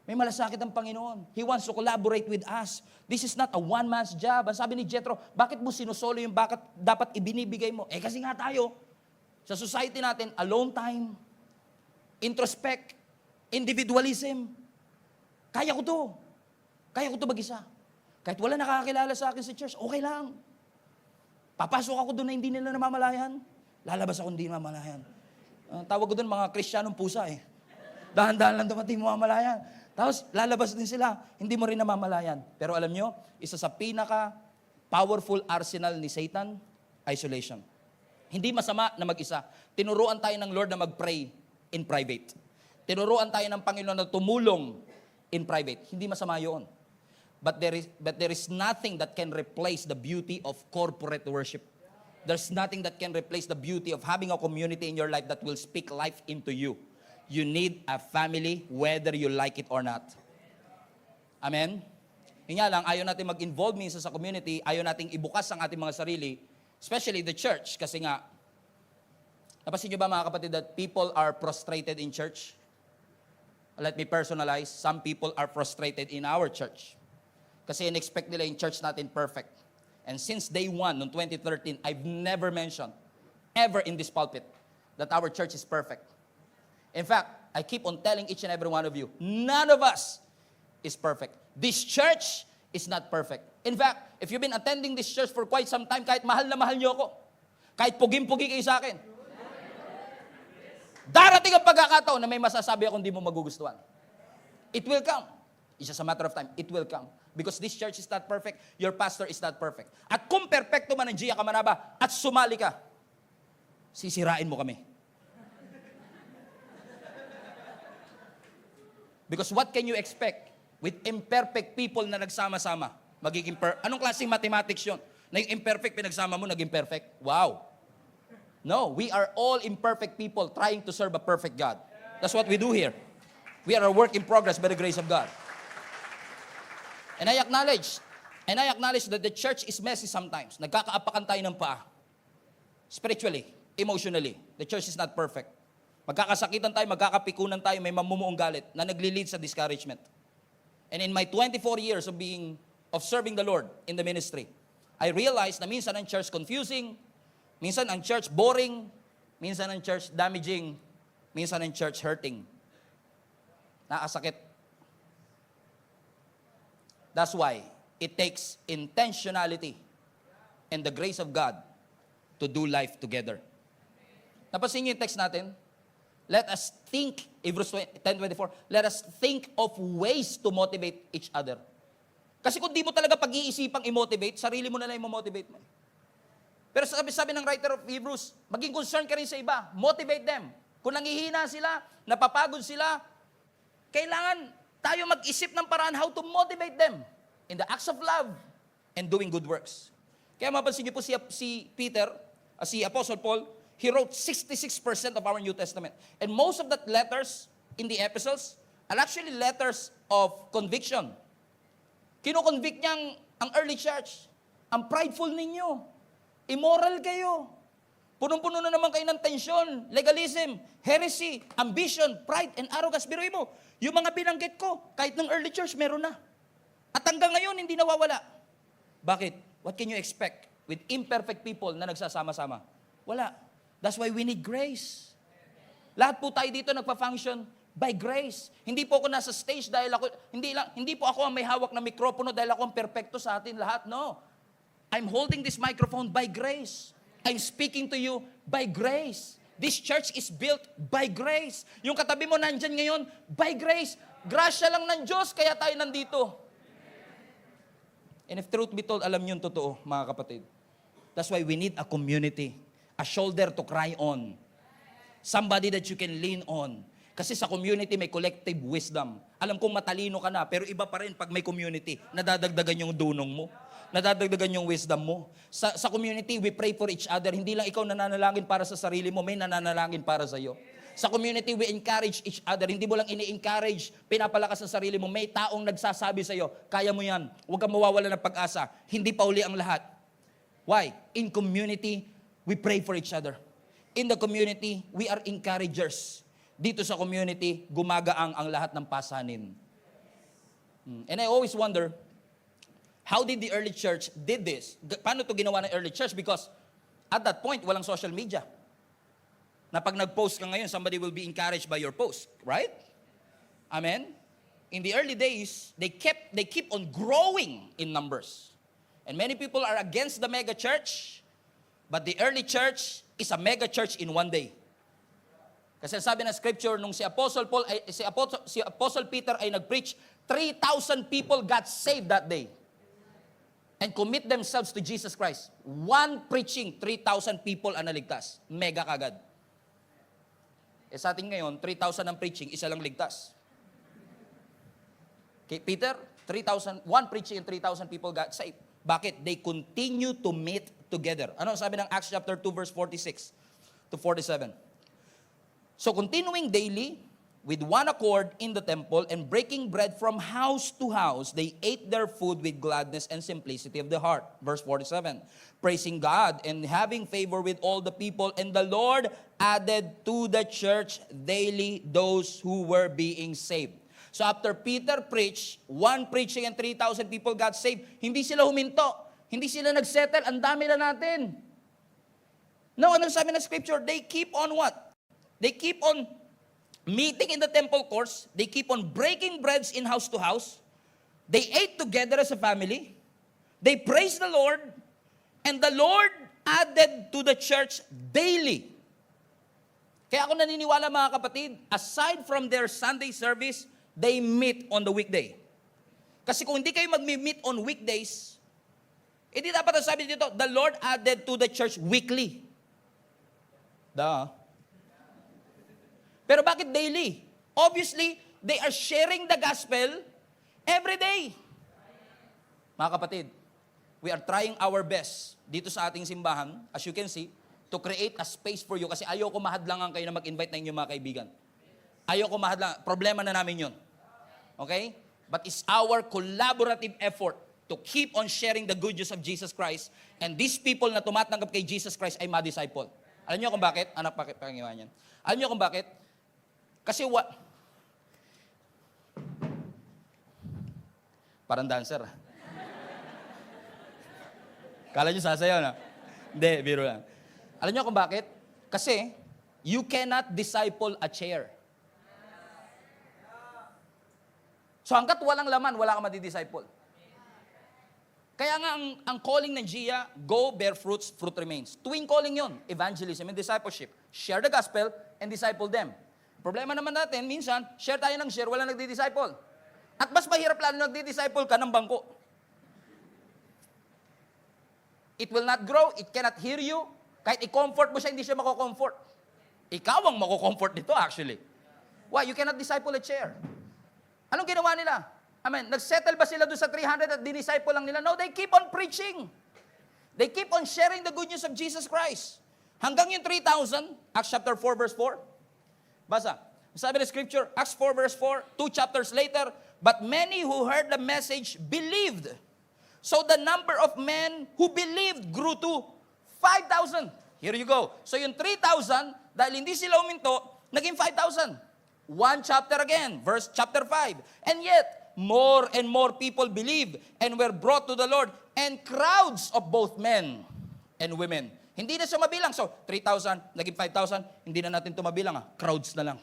S2: May malasakit ang Panginoon. He wants to collaborate with us. This is not a one-man's job. Ang sabi ni Jethro, bakit mo sinusolo yung bakit dapat ibinibigay mo? Kasi nga tayo, sa society natin, alone time, introspect, individualism. Kaya ko to. Kaya ko to mag-isa. Kahit wala nakakakilala sa akin sa church, okay lang. Papasok ako doon na hindi nila namamalayan. Lalabas ako hindi namamalayan. Tawag ko doon mga Kristiyanong pusa eh. Dahan-dahan lang dumating mamamalayan. Tapos lalabas din sila, hindi mo rin namamalayan. Pero alam nyo, isa sa pinaka-powerful arsenal ni Satan, isolation. Hindi masama na mag-isa. Tinuruan tayo ng Lord na mag-pray in private. Tinuruan tayo ng Panginoon na tumulong in private. Hindi masama yun. But there is nothing that can replace the beauty of corporate worship. There's nothing that can replace the beauty of having a community in your life that will speak life into you. You need a family whether you like it or not. Amen? Yun nga lang, ayaw natin mag-involve minsan sa community, ayaw natin ibukas ang ating mga sarili, especially the church, kasi nga, napasin nyo ba mga kapatid that people are frustrated in church? Let me personalize, some people are frustrated in our church. Kasi in-expect nila yung church natin perfect. And since day one, noong 2013, I've never mentioned, ever in this pulpit, that our church is perfect. In fact, I keep on telling each and every one of you, none of us is perfect. This church is not perfect. In fact, if you've been attending this church for quite some time, kahit mahal na mahal niyo ako, kahit pugim-pugi kayo sa akin, darating ang pagkakataon na may masasabi akong di mo magugustuhan. It will come. It's just a matter of time. It will come. Because this church is not perfect, your pastor is not perfect. At kung perfecto man ang Gia Kamanaba at sumali ka, sisirain mo kami. Because what can you expect with imperfect people na nagsama-sama? Anong klaseng mathematics yun? Na yung imperfect pinagsama mo, naging perfect? Wow. No, we are all imperfect people trying to serve a perfect God. That's what we do here. We are a work in progress by the grace of God. And I acknowledge that the church is messy sometimes. Nagkakaapakan tayo ng paa. Spiritually, emotionally, the church is not perfect. Magkakasakitan tayo, magkakapikunan tayo, may mamumuong galit na nagli-lead sa discouragement. And in my 24 years of serving the Lord in the ministry, I realized na minsan ang church confusing, minsan ang church boring, minsan ang church damaging, minsan ang church hurting. Nakasakit. That's why it takes intentionality and the grace of God to do life together. Napansin niyo yung text natin? Let us think, Hebrews 10:24, let us think of ways to motivate each other. Kasi kung di mo talaga pag-iisipang i-motivate, sarili mo na lang i-motivate mo. Pero sabi ng writer of Hebrews, maging concern ka rin sa iba. Motivate them. Kung nangihina sila, napapagod sila, kailangan tayo mag-isip ng paraan how to motivate them in the acts of love and doing good works. Kaya mapansin niyo po si Peter, si Apostle Paul, he wrote 66% of our New Testament. And most of that letters in the epistles are actually letters of conviction. Kino-convict niya ang early church. Ang prideful ninyo. Immoral kayo. Punong-puno na naman kayo ng tensyon, legalism, heresy, ambition, pride, and arrogance. Biruin mo, yung mga binanggit ko, kahit ng early church, meron na. At hanggang ngayon, hindi nawawala. Bakit? What can you expect with imperfect people na nagsasama-sama? Wala. That's why we need grace. Lahat po tayo dito nagpa-function by grace. Hindi po ako nasa stage dahil ako, hindi po ako ang may hawak na mikropono dahil ako ang perpekto sa atin lahat. No. I'm holding this microphone by grace. I'm speaking to you by grace. This church is built by grace. Yung katabi mo nandyan ngayon, by grace. Grasya lang ng Diyos, kaya tayo nandito. And if truth be told, alam niyo yung totoo, mga kapatid. That's why we need a community. A shoulder to cry on. Somebody that you can lean on. Kasi sa community may collective wisdom. Alam kong matalino ka na, pero iba pa rin pag may community, nadadagdagan yung dunong mo. nadadagdagan yung wisdom mo. Sa community, we pray for each other. Hindi lang ikaw nananalangin para sa sarili mo, may nananalangin para sa iyo. Sa community, we encourage each other. Hindi mo lang ini-encourage, pinapalakas sa sarili mo. May taong nagsasabi sa iyo, kaya mo yan. Huwag kang mawawala ng pag-asa. Hindi pa uli ang lahat. Why? In community, we pray for each other. In the community, we are encouragers. Dito sa community, gumagaang ang lahat ng pasanin. And I always wonder, how did the early church did this? Paano ito ginawa ng early church? Because at that point, walang social media. Na pag nag-post ka ngayon, somebody will be encouraged by your post. Right? Amen? In the early days, they keep on growing in numbers. And many people are against the mega church, but the early church is a mega church in one day. Kasi sabi ng scripture, nung si Apostle Peter ay nag-preach, 3,000 people got saved that day. And commit themselves to Jesus Christ. One preaching, 3,000 people ang naligtas. Mega kagad. Sa atin ngayon, 3,000 ang preaching, isa lang ligtas. Okay, Peter, 3,000, one preaching and 3,000 people got saved. Bakit? They continue to meet together. Ano sabi ng Acts chapter 2 verse 46 to 47? So continuing daily, with one accord in the temple and breaking bread from house to house, they ate their food with gladness and simplicity of the heart. Verse 47, praising God and having favor with all the people, and the Lord added to the church daily those who were being saved. So after Peter preached, one preaching and 3,000 people got saved, hindi sila huminto, hindi sila nagsettle, ang dami na natin. No, anong sabi ng scripture? They keep on what? They keep on meeting in the temple courts. They keep on breaking breads in house to house. They ate together as a family. They praised the Lord. And the Lord added to the church daily. Kaya ako naniniwala mga kapatid, aside from their Sunday service, they meet on the weekday. Kasi kung hindi kayo mag-meet on weekdays, hindi dapat ang sabi dito, the Lord added to the church weekly. Pero bakit daily? Obviously, they are sharing the gospel every day. Mga kapatid, we are trying our best dito sa ating simbahan, as you can see, to create a space for you kasi ayoko mahadlangan kayo na mag-invite na inyong mga kaibigan. Ayoko mahadlangan. Problema na namin yun. Okay? But it's our collaborative effort to keep on sharing the good news of Jesus Christ, and these people na tumatanggap kay Jesus Christ ay ma-disciple. Alam niyo kung bakit? Anak, pakipangiwan yan. Alam niyo kung bakit? Kasi parang dancer. Kala nyo sasayaw na? Hindi, biro lang. Alam nyo kung bakit? Kasi, you cannot disciple a chair. So hanggat walang laman, wala kang madi-disciple. Kaya nga ang calling ng Gia, go bear fruits, fruit remains. Twin calling yon, evangelism and discipleship. Share the gospel and disciple them. Problema naman natin, minsan, share tayo ng share, wala nagdi-disciple. At mas mahirap lalo nagdi-disciple ka ng bangko. It will not grow, it cannot hear you. Kahit i-comfort mo siya, hindi siya mako-comfort. Ikaw ang mako-comfort nito actually. Why? You cannot disciple a chair. Anong ginawa nila? Amen. Nagsettle ba sila doon sa 300 at disciple lang nila? No, they keep on preaching. They keep on sharing the good news of Jesus Christ. Hanggang yung 3,000, Acts chapter 4 verse 4. Basa. Sabi ng scripture, Acts 4 verse 4, 2 chapters later, but many who heard the message believed. So the number of men who believed grew to 5,000. Here you go. So yung 3,000, dahil hindi sila uminto, naging 5,000. One chapter again, verse chapter 5. And yet, more and more people believed and were brought to the Lord, and crowds of both men and women. Hindi na siya mabilang. So, 3,000, naging 5,000, hindi na natin ito mabilang. Crowds na lang.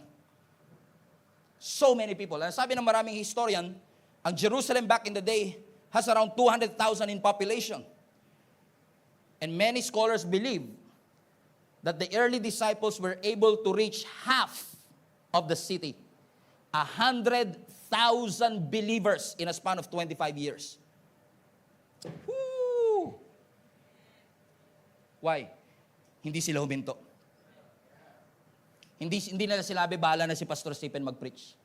S2: So many people. And sabi ng maraming historian, ang Jerusalem back in the day has around 200,000 in population. And many scholars believe that the early disciples were able to reach half of the city. 100,000 believers in a span of 25 years. Woo! Why? Hindi sila huminto. Hindi nila sinabi, bahala na si Pastor Stephen mag-preach.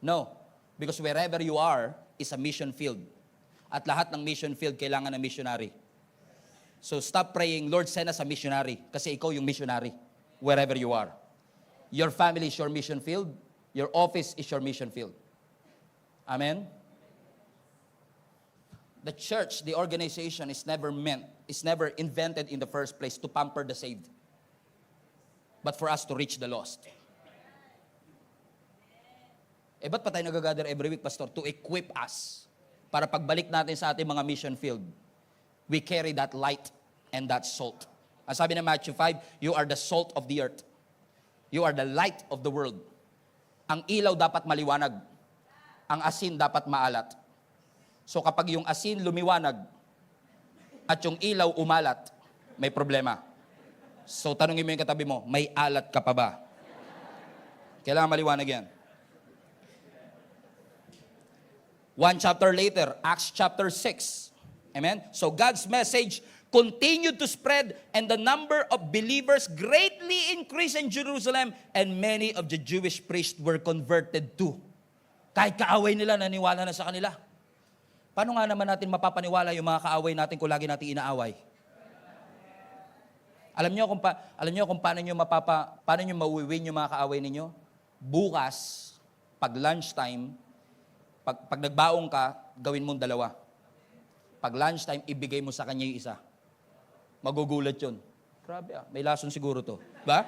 S2: No. Because wherever you are is a mission field. At lahat ng mission field kailangan ng missionary. So stop praying, Lord, send us a missionary. Kasi ikaw yung missionary, wherever you are. Your family is your mission field. Your office is your mission field. Amen? The church, the organization is never invented in the first place to pamper the saved, but for us to reach the lost. Ba't pa tayo nag-gather every week, Pastor? To equip us. Para pagbalik natin sa ating mga mission field, we carry that light and that salt. Ang sabi ng Matthew 5, you are the salt of the earth. You are the light of the world. Ang ilaw dapat maliwanag. Ang asin dapat maalat. So kapag yung asin lumiwanag at yung ilaw umalat, may problema. So tanungin mo yung katabi mo, may alat ka pa ba? Kailangan maliwanag yan. One chapter later, Acts chapter 6. Amen? So God's message continued to spread and the number of believers greatly increased in Jerusalem and many of the Jewish priests were converted too. Kahit kaaway nila, naniwala na sa kanila. Paano nga naman natin mapapaniwala yung mga kaaway natin kung lagi natin inaaway? Alam niyo kung paano niyo mawiwin yung mga kaaway ninyo? Bukas, pag lunchtime, pag nagbaong ka, gawin mong dalawa. Pag lunchtime, ibigay mo sa kanya yung isa. Magugulat yun. Grabe may lason siguro to. Ba?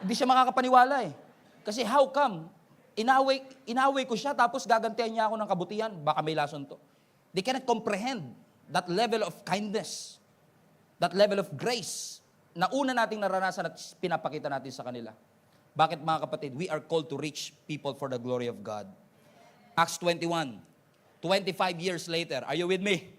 S2: Hindi siya makakapaniwala eh. Kasi how come? Inaway ko siya tapos gagantihan niya ako ng kabutihan. Baka may lason to. They cannot comprehend that level of kindness, that level of grace na una nating naranasan at pinapakita natin sa kanila. Bakit mga kapatid? We are called to reach people for the glory of God. Acts 21, 25 years later. Are you with me?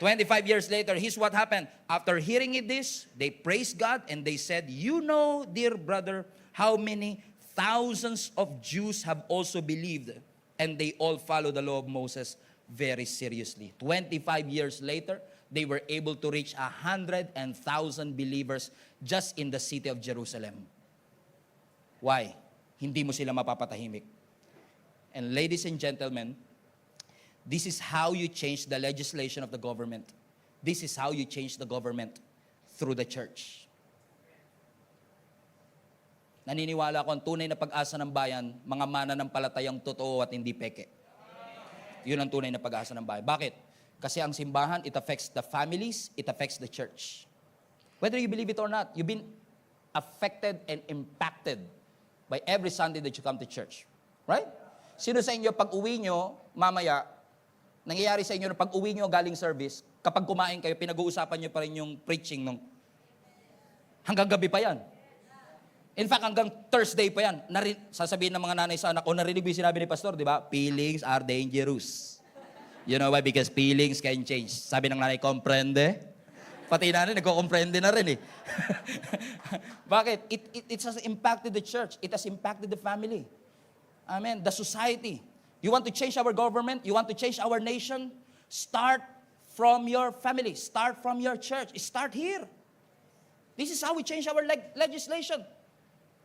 S2: 25 years later, here's what happened. After hearing this, they praised God and they said, you know, dear brother, how many thousands of Jews have also believed and they all follow the law of Moses very seriously. 25 years later, they were able to reach 100,000 believers just in the city of Jerusalem. Why? Hindi mo sila mapapatahimik. And ladies and gentlemen, this is how you change the legislation of the government. This is how you change the government through the church. Naniniwala ako ang tunay na pag-asa ng bayan, mga mananampalatayang totoo at hindi peke. Yun ang tunay na pag-asa ng bayan. Bakit? Kasi ang simbahan, it affects the families, it affects the church. Whether you believe it or not, you've been affected and impacted by every Sunday that you come to church. Right? Sino sa inyo, pag uwi nyo, mamaya, nangyayari sa inyo na pag uwi nyo galing service, kapag kumain kayo, pinag-uusapan nyo pa rin yung preaching nung hanggang gabi pa yan. In fact, hanggang Thursday pa yan. Sasabihin ng mga nanay sa anak, narinig mo yung sinabi ni Pastor, di ba? Feelings are dangerous. You know why? Because feelings can change. Sabi ng nanay, comprende? Pati nanay, nagko-comprende na rin eh. Bakit? It has impacted the church. It has impacted the family. Amen. The society. You want to change our government? You want to change our nation? Start from your family. Start from your church. Start here. This is how we change our legislation.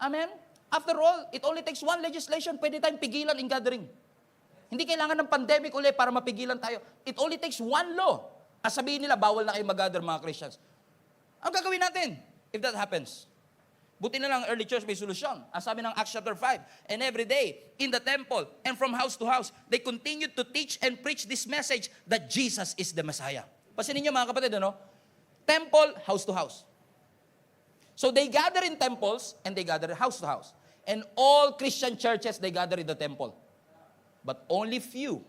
S2: Amen? After all, it only takes one legislation. Pwede tayong pigilan in gathering. Hindi kailangan ng pandemic ulit para mapigilan tayo. It only takes one law. As sabihin nila, bawal na kayo mag-gather mga Christians. Ang gagawin natin if that happens? Buti na lang early church may solusyon. Ang sabi ng Acts chapter 5, and every day in the temple and from house to house, they continued to teach and preach this message that Jesus is the Messiah. Pasinin niyo mga kapatid, ano? Temple, house to house. So they gather in temples and they gather house to house. And all Christian churches, they gather in the temple. But only few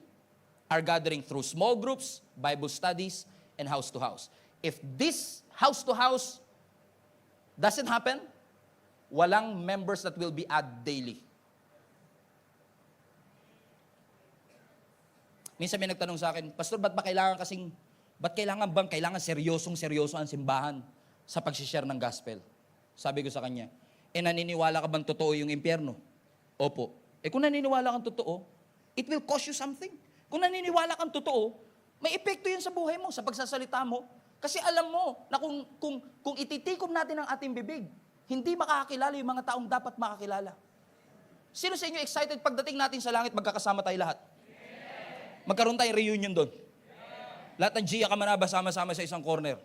S2: are gathering through small groups, Bible studies, and house to house. If this house to house doesn't happen, walang members that will be added daily. Minsan may nagtanong sa akin, Pastor, ba't kailangan seryosong-seryoso ang simbahan sa pag-share ng gospel? Sabi ko sa kanya, naniniwala ka bang totoo yung impyerno? Opo. Kung naniniwala kang totoo, it will cost you something. Kung naniniwala kang totoo, may epekto yun sa buhay mo, sa pagsasalita mo. Kasi alam mo na kung ititikom natin ang ating bibig, hindi makakakilala yung mga taong dapat makakilala. Sino sa inyo excited pagdating natin sa langit, magkakasama tayo lahat? Magkaroon tayong reunion doon. Lahat ng Gia Kamanaba sama-sama sa isang corner.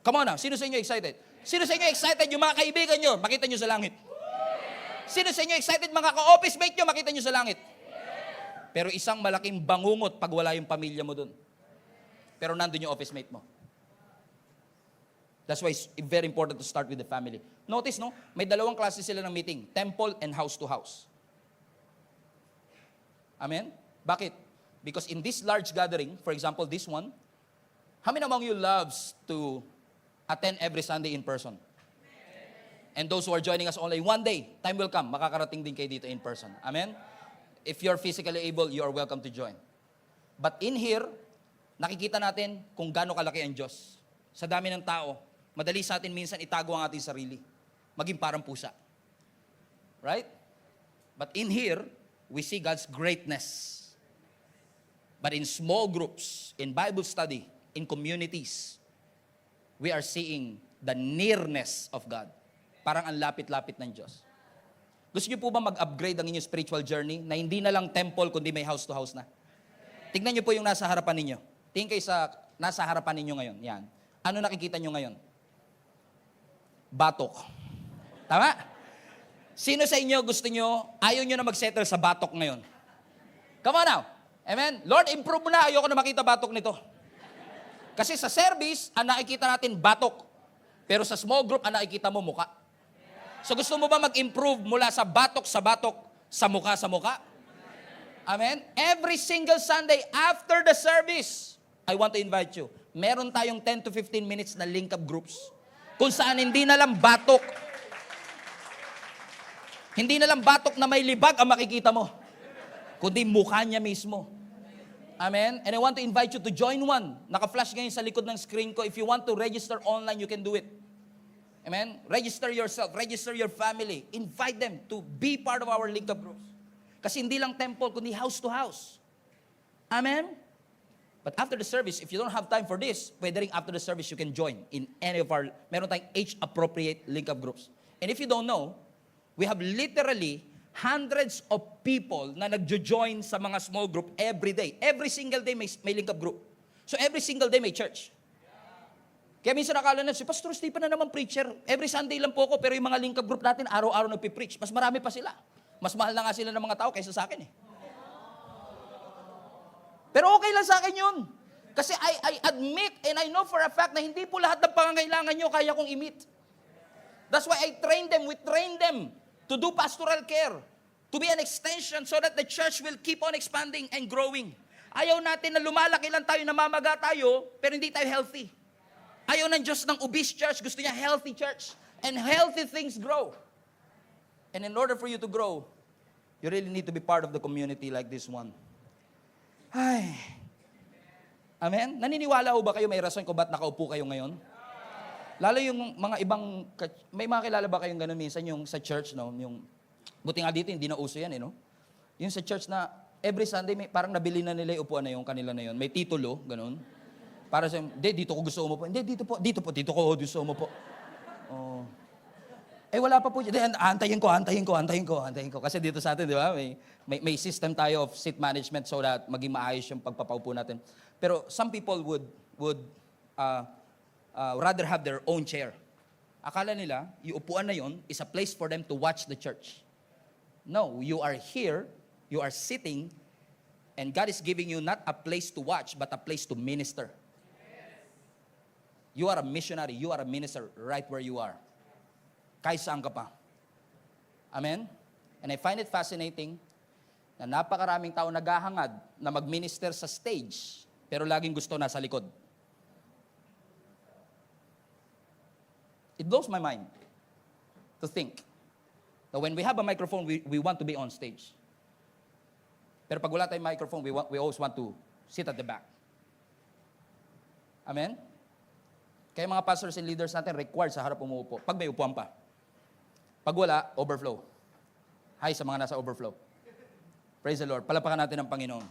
S2: Come on na, sino sa inyo excited? Sino sa inyo excited yung mga kaibigan nyo, makita nyo sa langit? Sino sa inyo excited mga ka-office mate nyo, makita nyo sa langit? Pero isang malaking bangungot pag wala yung pamilya mo dun. Pero nandun yung office mate mo. That's why it's very important to start with the family. Notice, no? May dalawang klase sila ng meeting. Temple and house to house. Amen? Bakit? Because in this large gathering, for example, this one, how many among you loves to attend every Sunday in person? And those who are joining us only one day, time will come, makakarating din kayo dito in person. Amen? If you're physically able, you are welcome to join. But in here, nakikita natin kung gaano kalaki ang Diyos. Sa dami ng tao, madali sa atin minsan itago ang ating sarili. Maging parang pusa. Right? But in here, we see God's greatness. But in small groups, in Bible study, in communities, we are seeing the nearness of God. Parang ang lapit-lapit ng Diyos. Gusto niyo po ba mag-upgrade ang inyong spiritual journey na hindi na lang temple kundi may house to house na? Tignan niyo po yung nasa harapan ninyo. Tingin kayo sa nasa harapan ninyo ngayon. Yan. Ano nakikita niyo ngayon? Batok. Tama? Sino sa inyo gusto niyo, ayaw niyo na mag-settle sa batok ngayon? Come on now. Amen? Lord, improve mo na. Ayoko na makita batok nito. Kasi sa service, ang nakikita natin batok. Pero sa small group, ang nakikita mo muka. So gusto mo ba mag-improve mula sa batok, sa muka? Amen? Every single Sunday after the service, I want to invite you. Meron tayong 10 to 15 minutes na link up groups. Kung saan hindi na lang batok. Hindi na lang batok na may libag ang makikita mo. Kundi mukha niya mismo. Amen? And I want to invite you to join one. Naka-flash ngayon sa likod ng screen ko. If you want to register online, you can do it. Amen? Register yourself. Register your family. Invite them to be part of our link up groups. Kasi hindi lang temple, kundi house to house. Amen? But after the service, if you don't have time for this, pwede rin after the service, you can join in any of our, meron tayong age-appropriate link up groups. And if you don't know, we have literally hundreds of people na nagjo-join sa mga small group every day. Every single day may link up group. So every single day may church. Kaya minsan nakala na, si Pastor Stephen na naman preacher. Every Sunday lang po ako, pero yung mga link up group natin, araw-araw nagpipreach. Mas marami pa sila. Mas mahal na nga sila ng mga tao kaysa sa akin eh. Pero okay lang sa akin yun. Kasi I admit and I know for a fact na hindi po lahat ng pangangailangan nyo kaya kong i-meet. That's why I train them, we train them to do pastoral care, to be an extension so that the church will keep on expanding and growing. Ayaw natin na lumalaki lang tayo, namamaga tayo, pero hindi tayo healthy. Ayaw ng Diyos ng obese church, gusto niya healthy church. And healthy things grow. And in order for you to grow, you really need to be part of the community like this one. Ay. Amen? Naniniwala ho ba kayo may rason kung ba't nakaupo kayo ngayon? Lalo yung mga ibang, may mga kilala ba kayong gano'n minsan yung sa church, no? Yung, buti nga dito, hindi na uso yan, eh, no? Yung sa church na every Sunday, parang nabili na nila yung upuan na yung kanila na yun. May titulo, gano'n. Para sa, hindi, dito ko gusto umupo. Hindi, dito ko gusto umupo. Oh. Eh, wala pa po. Antayin ko. Kasi dito sa atin, di ba, may system tayo of seat management so that maging maayos yung pagpapaupo natin. Pero some people would rather have their own chair. Akala nila, yung upuan na yon is a place for them to watch the church. No, you are here, you are sitting, and God is giving you not a place to watch, but a place to minister. You are a missionary, you are a minister right where you are. Kahit saan ka pa. Amen? And I find it fascinating na napakaraming tao naghahangad na mag-minister sa stage, pero laging gusto nasa likod. It blows my mind to think that when we have a microphone, we want to be on stage. Pero pag wala tayong microphone, we always want to sit at the back. Amen? Kaya mga pastors and leaders natin required sa harap umuupo. Pag may upuan pa. Pag wala, overflow. Hi sa mga nasa overflow. Praise the Lord. Palapakan natin ang Panginoon.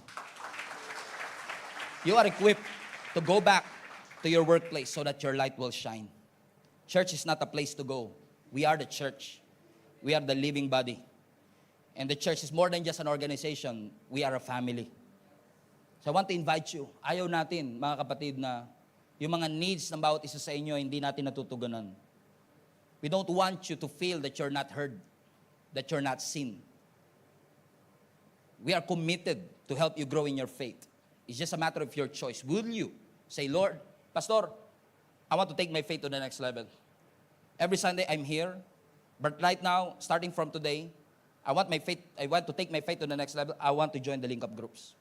S2: You are equipped to go back to your workplace so that your light will shine. Church is not a place to go. We are the church. We are the living body. And the church is more than just an organization. We are a family. So I want to invite you. Ayaw natin, mga kapatid, na yung mga needs ng bawat isa sa inyo, hindi natin natutugunan. We don't want you to feel that you're not heard, that you're not seen. We are committed to help you grow in your faith. It's just a matter of your choice. Will you say, Lord, Pastor, I want to take my faith to the next level. Every Sunday I'm here, but right now, starting from today, I want to take my faith to the next level. I want to join the link-up groups.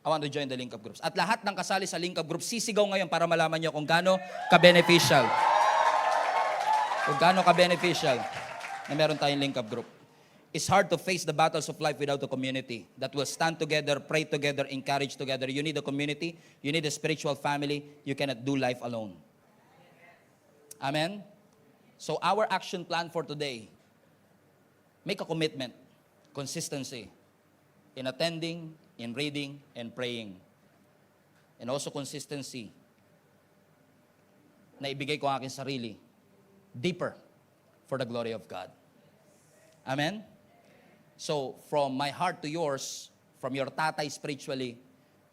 S2: I want to join the link-up groups. At lahat ng kasali sa link-up groups, sisigaw ngayon para malaman nyo kung gaano ka-beneficial. Kung gaano ka-beneficial na meron tayong link-up group. It's hard to face the battles of life without a community that will stand together, pray together, encourage together. You need a community. You need a spiritual family. You cannot do life alone. Amen? So our action plan for today, make a commitment, consistency in attending, in reading, and praying. And also consistency na ibigay ko ang aking sarili deeper for the glory of God. Amen? So, from my heart to yours, from your tatay spiritually,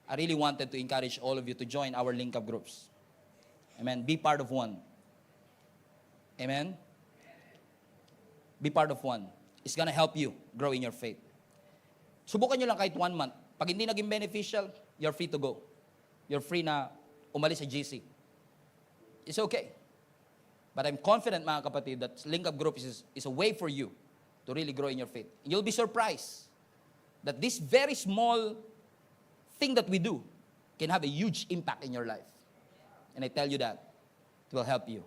S2: I really wanted to encourage all of you to join our link-up groups. Amen? Be part of one. Amen? Be part of one. It's gonna help you grow in your faith. Subukan nyo lang kahit 1 month. Pag hindi naging beneficial, you're free to go. You're free na umalis sa GC. It's okay. But I'm confident, mga kapatid, that link-up group is a way for you to really grow in your faith. You'll be surprised that this very small thing that we do can have a huge impact in your life. And I tell you that it will help you.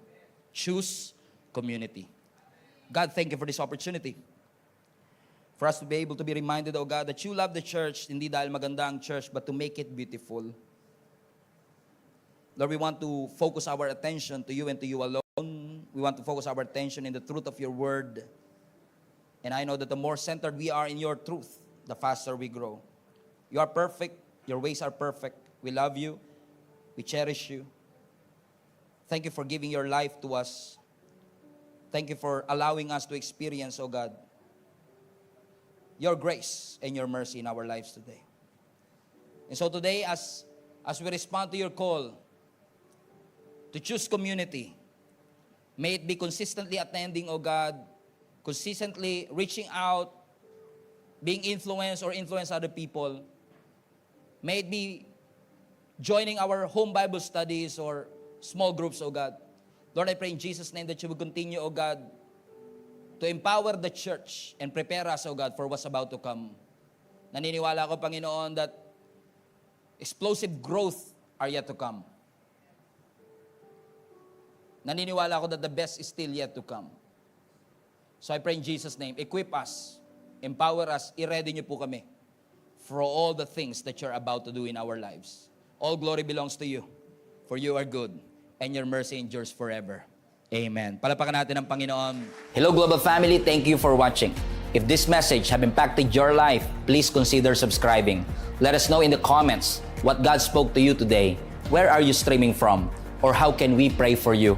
S2: Choose community. God, thank you for this opportunity. For us to be able to be reminded, oh God, that you love the church, hindi dahil maganda ang church, but to make it beautiful. Lord, we want to focus our attention to you and to you alone. We want to focus our attention in the truth of your word. And I know that the more centered we are in your truth, the faster we grow. You are perfect. Your ways are perfect. We love you. We cherish you. Thank you for giving your life to us. Thank you for allowing us to experience, oh God, your grace and your mercy in our lives today. And so today, as we respond to your call to choose community, may it be consistently attending, oh God, consistently reaching out, being influenced or influence other people. May it be joining our home Bible studies or small groups, oh God. Lord, I pray in Jesus' name that you will continue, oh God, to empower the church and prepare us, oh God, for what's about to come. Naniniwala ako, Panginoon, that explosive growth are yet to come. Naniniwala ako that the best is still yet to come. So I pray in Jesus' name, equip us, empower us, i-ready niyo po kami for all the things that you're about to do in our lives. All glory belongs to you, for you are good, and your mercy endures forever. Amen. Palapakan natin ang Panginoon.
S1: Hello Global Family, thank you for watching. If this message have impacted your life, please consider subscribing. Let us know in the comments what God spoke to you today. Where are you streaming from? Or how can we pray for you?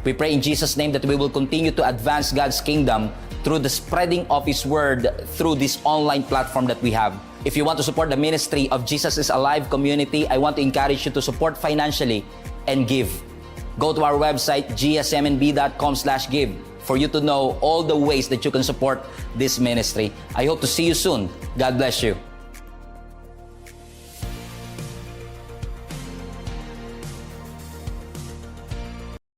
S1: We pray in Jesus' name that we will continue to advance God's kingdom through the spreading of His Word through this online platform that we have. If you want to support the ministry of Jesus is Alive community, I want to encourage you to support financially and give. Go to our website, gsmnb.com/give, for you to know all the ways that you can support this ministry. I hope to see you soon. God bless you.